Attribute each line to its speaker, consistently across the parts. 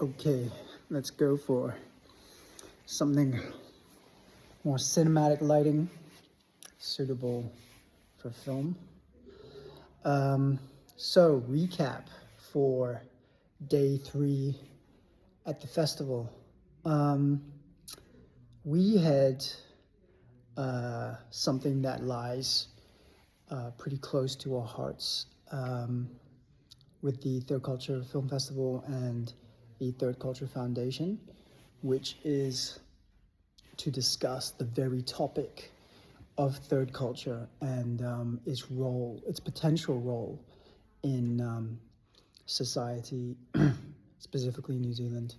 Speaker 1: Okay, let's go for something more cinematic lighting, suitable for film. So, recap for day 3 at the festival. We had something that lies pretty close to our hearts with the Third Culture Film Festival and the Third Culture Foundation, which is to discuss the very topic of third culture and its potential role in society, specifically New Zealand,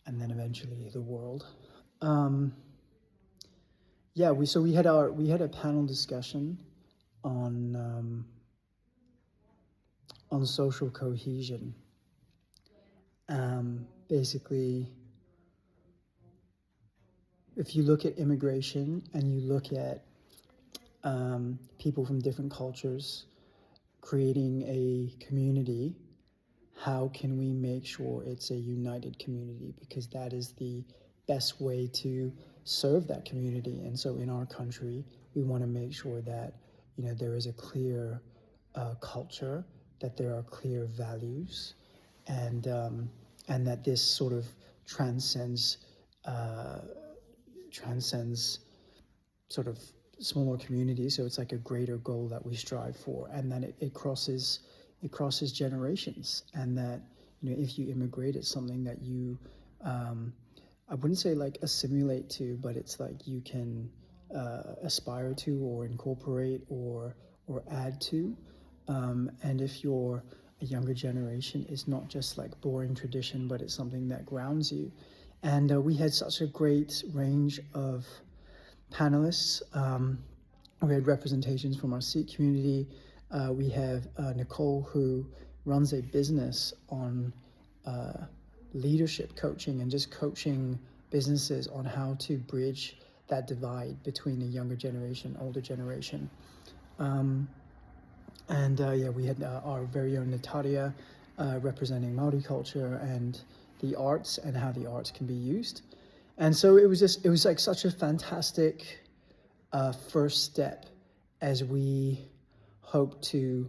Speaker 1: and then eventually the world. We had a panel discussion on social cohesion. Basically, if you look at immigration and you look at people from different cultures creating a community, how can we make sure it's a united community? Because that is the best way to serve that community. And so in our country, we want to make sure that, there is a clear culture, that there are clear values, and that this sort of transcends sort of smaller communities. So it's like a greater goal that we strive for, and then it crosses generations, and that if you immigrate, it's something that you I wouldn't say like assimilate to, but it's like you can aspire to or incorporate or add to. And if you're a younger generation, it's not just like boring tradition, but it's something that grounds you. And we had such a great range of panelists. We had representations from our Sikh community. We have Nicole, who runs a business on leadership coaching and just coaching businesses on how to bridge that divide between a younger generation, older generation. We had our very own Natalia representing Māori culture and the arts and how the arts can be used. And so it was like such a fantastic first step as we hope to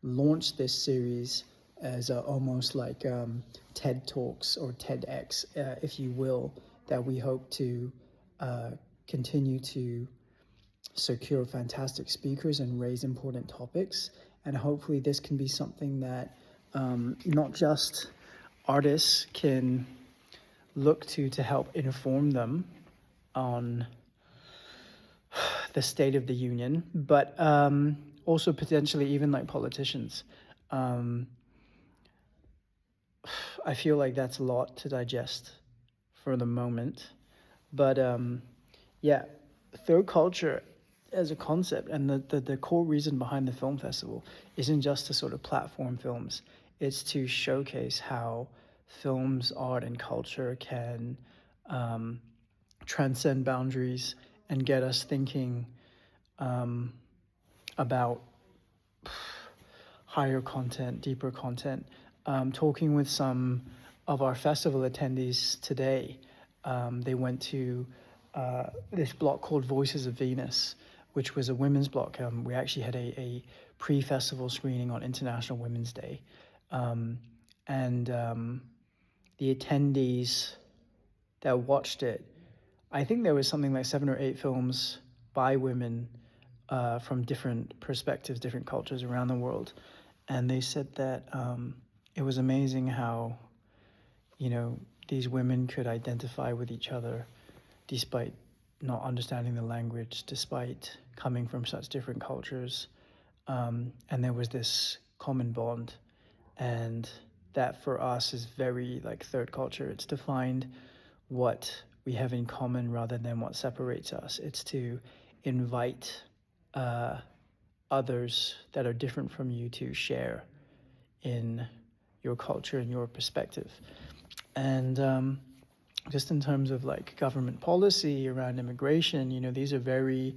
Speaker 1: launch this series as almost like TED Talks or TEDx, if you will, that we hope to continue to secure fantastic speakers and raise important topics. And hopefully this can be something that not just artists can look to help inform them on the state of the union, but also potentially even like politicians. I feel like that's a lot to digest for the moment, but third culture as a concept and the core reason behind the film festival isn't just to sort of platform films. It's to showcase how films, art, and culture can transcend boundaries and get us thinking about higher content, deeper content. Talking with some of our festival attendees today, they went to this block called Voices of Venus, which was a women's block. We actually had a pre-festival screening on International Women's Day. The attendees that watched it, I think there was something like 7 or 8 films by women from different perspectives, different cultures around the world. And they said that it was amazing how, these women could identify with each other despite not understanding the language, despite coming from such different cultures. And there was this common bond. And that for us is very like third culture. It's to find what we have in common rather than what separates us. It's to invite others that are different from you to share in your culture and your perspective. And just in terms of like government policy around immigration, these are very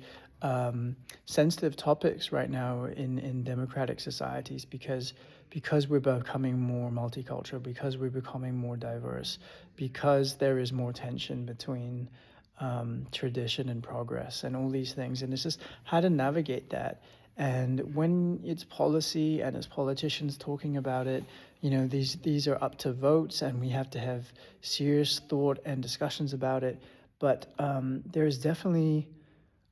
Speaker 1: sensitive topics right now in democratic societies, because we're becoming more multicultural, because we're becoming more diverse, because there is more tension between tradition and progress and all these things. And it's just how to navigate that. And when it's policy and it's politicians talking about it, these are up to votes, and we have to have serious thought and discussions about it. But there is definitely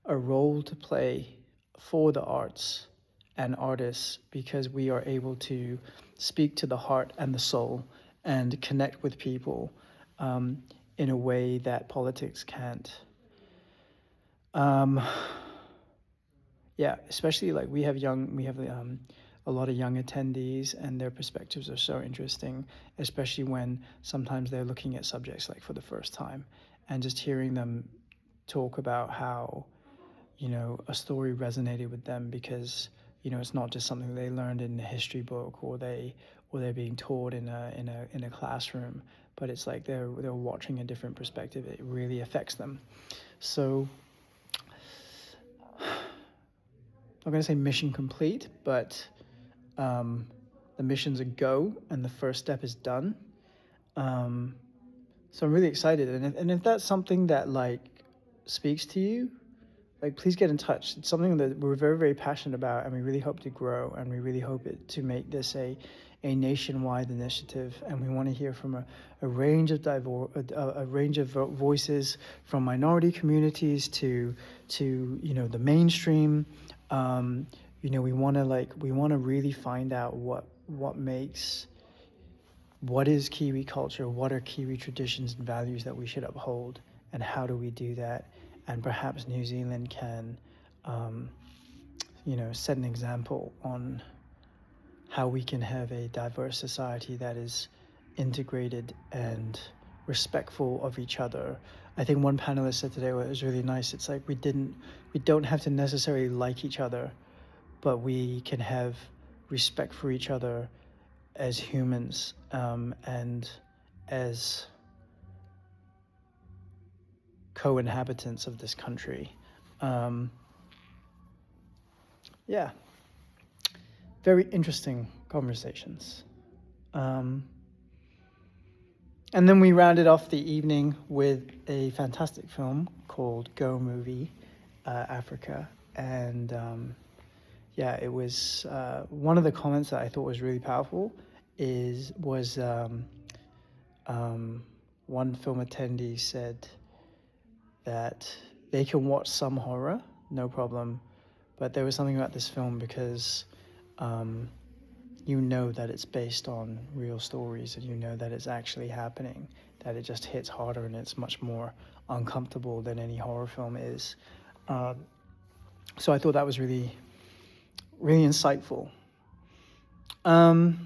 Speaker 1: a role to play for the arts and artists, because we are able to speak to the heart and the soul and connect with people in a way that politics can't. Yeah, especially like we have a lot of young attendees, and their perspectives are so interesting, especially when sometimes they're looking at subjects like for the first time, and just hearing them talk about how a story resonated with them, because it's not just something they learned in a history book, or they're being taught in a classroom, but it's like they're watching a different perspective. It really affects them. So I'm not going to say mission complete, but the mission's a go, and the first step is done. So I'm really excited, and if that's something that like speaks to you, like please get in touch. It's something that we're very, very passionate about, and we really hope to grow, and we really hope to make this a nationwide initiative. And we want to hear from a range of voices, from minority communities to the mainstream. We want to really find out what is Kiwi culture, what are Kiwi traditions and values that we should uphold, and how do we do that? And perhaps New Zealand can, set an example on how we can have a diverse society that is integrated and respectful of each other. I think one panelist said today, what was really nice, it's like we don't have to necessarily like each other, but we can have respect for each other as humans, and as co-inhabitants of this country. Yeah, very interesting conversations. And then we rounded off the evening with a fantastic film called Go Movie Africa. And it was one of the comments that I thought was really powerful was one film attendee said that they can watch some horror, no problem, but there was something about this film because that it's based on real stories, and that it's actually happening, that it just hits harder, and it's much more uncomfortable than any horror film is. So I thought that was really, really insightful. And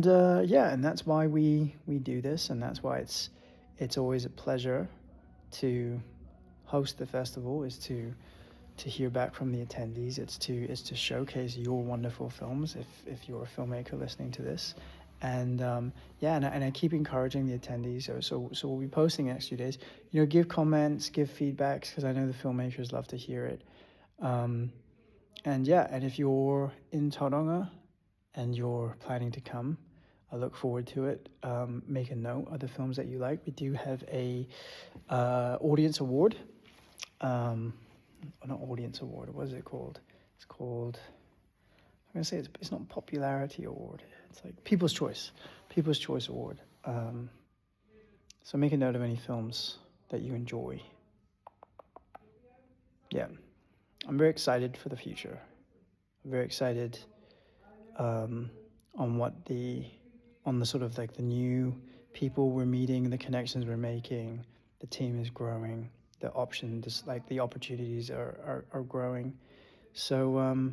Speaker 1: that's why we do this, and that's why it's always a pleasure to host the festival, is to hear back from the attendees. It's to showcase your wonderful films if you're a filmmaker listening to this. And and I keep encouraging the attendees. So we'll be posting the next few days. Give comments, give feedbacks, because I know the filmmakers love to hear it. And if you're in Tauranga and you're planning to come, I look forward to it. Make a note of the films that you like. We do have a audience award. Not audience award. What is it called? It's called, I'm gonna say it's not popularity award. It's like People's Choice Award. So make a note of any films that you enjoy. Yeah, I'm very excited for the future. I'm very excited on the sort of like the new people we're meeting, the connections we're making. The team is growing. The options, like the opportunities, are growing. So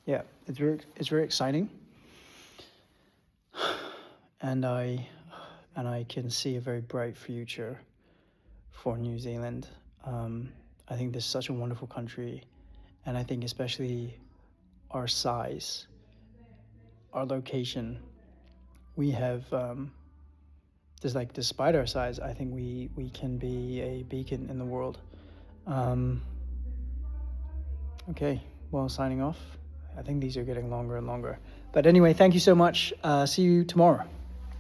Speaker 1: it's very exciting, and I can see a very bright future for New Zealand. I think this is such a wonderful country, and I think especially our size, our location, we have just like despite our size, I think we can be a beacon in the world. Okay, well, signing off. I think these are getting longer and longer. But anyway, thank you so much. See you tomorrow.